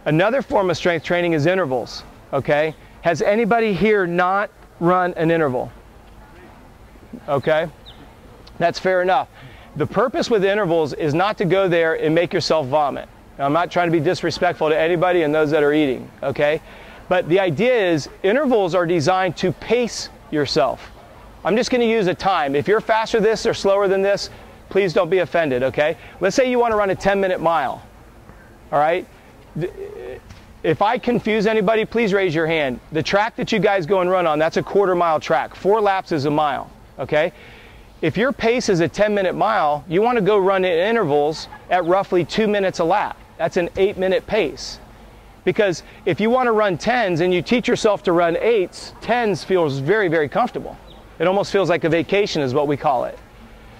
Another form of strength training is intervals, okay? Has anybody here not run an interval? Okay, that's fair enough. The purpose with intervals is not to go there and make yourself vomit. Now, I'm not trying to be disrespectful to anybody and those that are eating, okay? But the idea is intervals are designed to pace yourself. I'm just going to use a time. If you're faster than this or slower than this, please don't be offended, okay? Let's say you want to run a 10-minute mile, all right? If I confuse anybody, please raise your hand. The track that you guys go and run on, that's a quarter-mile track. 4 laps is a mile, okay? If your pace is a 10-minute mile, you want to go run in intervals at roughly 2 minutes a lap. That's an 8-minute pace. Because if you want to run 10s and you teach yourself to run 8s, 10s feels very, very comfortable. It almost feels like a vacation is what we call it.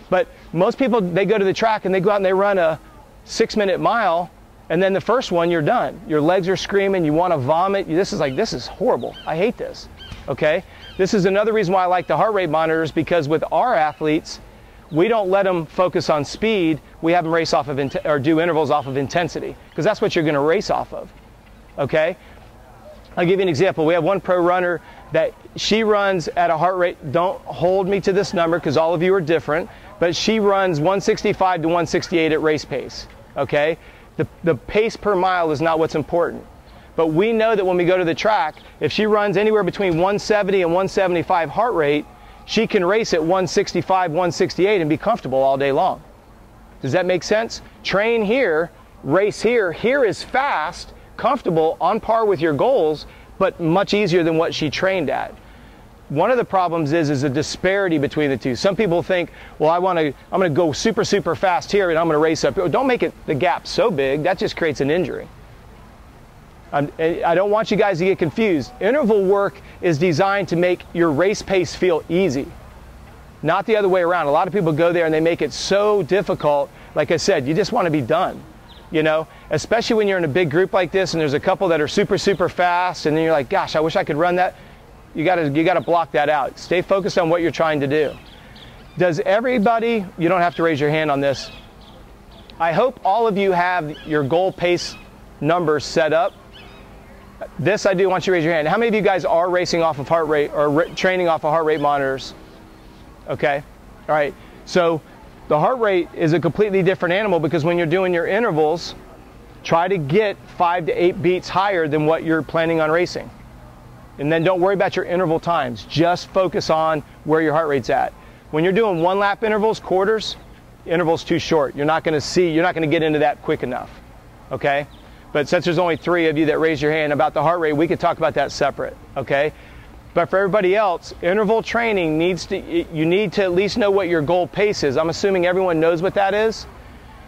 But most people, they go to the track and they go out and they run a 6-minute mile, and then the first one, you're done. Your legs are screaming, you want to vomit. This is horrible. I hate this, okay? This is another reason why I like the heart rate monitors, because with our athletes, we don't let them focus on speed. We have them race off of, or do intervals off of intensity, because that's what you're going to race off of, okay? I'll give you an example. We have one pro runner that she runs at a heart rate, don't hold me to this number because all of you are different, but she runs 165 to 168 at race pace, okay? The pace per mile is not what's important. But we know that when we go to the track, if she runs anywhere between 170 and 175 heart rate, she can race at 165, 168 and be comfortable all day long. Does that make sense? Train here, race here. Here is fast, comfortable, on par with your goals, but much easier than what she trained at. One of the problems is a disparity between the two. Some people think, well, I'm going to go super, super fast here and I'm going to race up. Don't make the gap so big. That just creates an injury. I don't want you guys to get confused. Interval work is designed to make your race pace feel easy, not the other way around. A lot of people go there and they make it so difficult. Like I said, you just want to be done, you know, especially when you're in a big group like this and there's a couple that are super, super fast and then you're like, gosh, I wish I could run that. You gotta block that out. Stay focused on what you're trying to do. Does everybody, you don't have to raise your hand on this. I hope all of you have your goal pace numbers set up. This I do want you to raise your hand. How many of you guys are racing off of heart rate or training off of heart rate monitors? Okay, all right. So the heart rate is a completely different animal, because when you're doing your intervals, try to get 5 to 8 beats higher than what you're planning on racing. And then don't worry about your interval times. Just focus on where your heart rate's at. When you're doing 1 lap intervals, quarters, interval's too short. You're not going to get into that quick enough, okay? But since there's only 3 of you that raise your hand about the heart rate, we could talk about that separate, okay? But for everybody else, interval training you need to at least know what your goal pace is. I'm assuming everyone knows what that is.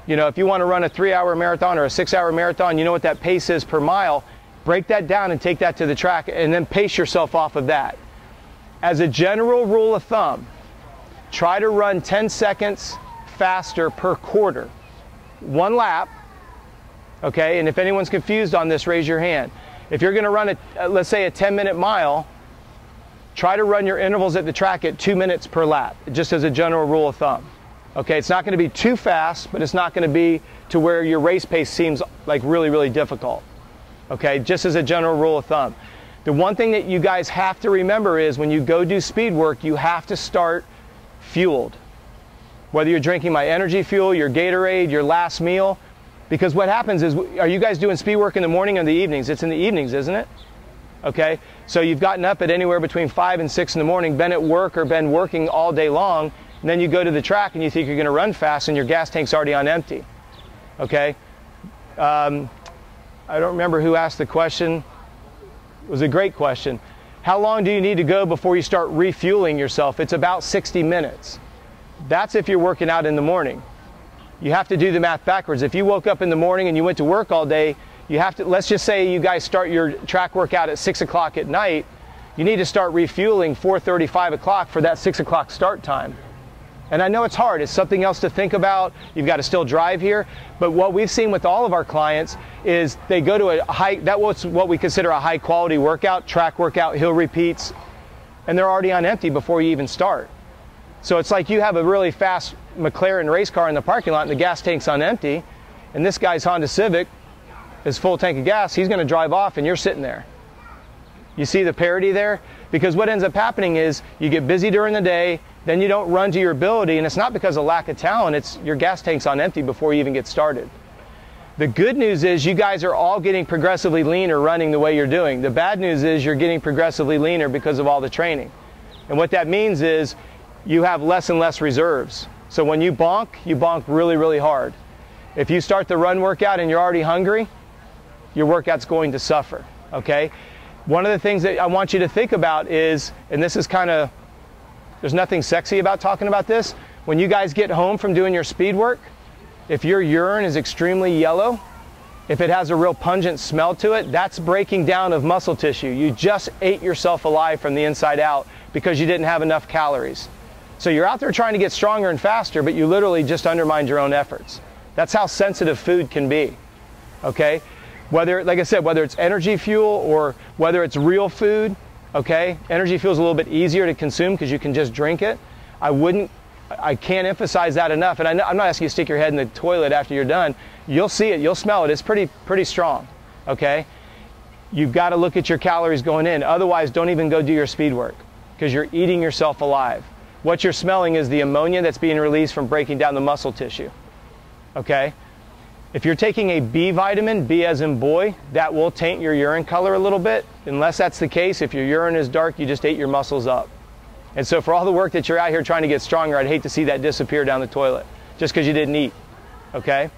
You know, if you want to run a 3-hour marathon or a 6-hour marathon, you know what that pace is per mile. Break that down and take that to the track and then pace yourself off of that. As a general rule of thumb, try to run 10 seconds faster per quarter. 1 lap, okay? And if anyone's confused on this, raise your hand. If you're going to run, let's say a 10-minute mile, try to run your intervals at the track at 2 minutes per lap, just as a general rule of thumb. Okay, it's not going to be too fast, but it's not going to be to where your race pace seems like really, really difficult. Okay, just as a general rule of thumb. The one thing that you guys have to remember is when you go do speed work, you have to start fueled. Whether you're drinking my energy fuel, your Gatorade, your last meal, because what happens is, are you guys doing speed work in the morning or the evenings? It's in the evenings, isn't it? Okay, so you've gotten up at anywhere between 5 and 6 in the morning, been at work or been working all day long, and then you go to the track and you think you're going to run fast and your gas tank's already on empty. Okay. I don't remember who asked the question. It was a great question. How long do you need to go before you start refueling yourself? It's about 60 minutes. That's if you're working out in the morning. You have to do the math backwards. If you woke up in the morning and you went to work all day, you have to, let's just say you guys start your track workout at 6 o'clock at night, you need to start refueling 4:30, 5 o'clock for that 6 o'clock start time. And I know it's hard. It's something else to think about. You've got to still drive here. But what we've seen with all of our clients is they go to a high, that was what we consider a high quality workout, track workout, hill repeats, and they're already on empty before you even start. So it's like you have a really fast McLaren race car in the parking lot and the gas tank's on empty, and this guy's Honda Civic, his full tank of gas, he's going to drive off and you're sitting there. You see the parity there? Because what ends up happening is you get busy during the day, then you don't run to your ability, and it's not because of lack of talent, it's your gas tank's on empty before you even get started. The good news is you guys are all getting progressively leaner running the way you're doing. The bad news is you're getting progressively leaner because of all the training. And what that means is you have less and less reserves. So when you bonk really, really hard. If you start the run workout and you're already hungry, your workout's going to suffer, okay? One of the things that I want you to think about is, and this is kind of, there's nothing sexy about talking about this, when you guys get home from doing your speed work, if your urine is extremely yellow, if it has a real pungent smell to it, that's breaking down of muscle tissue. You just ate yourself alive from the inside out because you didn't have enough calories. So you're out there trying to get stronger and faster, but you literally just undermined your own efforts. That's how sensitive food can be, okay? Whether, like I said, whether it's energy fuel or whether it's real food, okay? Energy fuel is a little bit easier to consume because you can just drink it. I can't emphasize that enough. And I'm not asking you to stick your head in the toilet after you're done. You'll see it, you'll smell it. It's pretty strong, okay? You've got to look at your calories going in. Otherwise, don't even go do your speed work because you're eating yourself alive. What you're smelling is the ammonia that's being released from breaking down the muscle tissue, okay? If you're taking a B vitamin, B as in boy, that will taint your urine color a little bit. Unless that's the case, if your urine is dark, you just ate your muscles up. And so for all the work that you're out here trying to get stronger, I'd hate to see that disappear down the toilet just because you didn't eat, okay?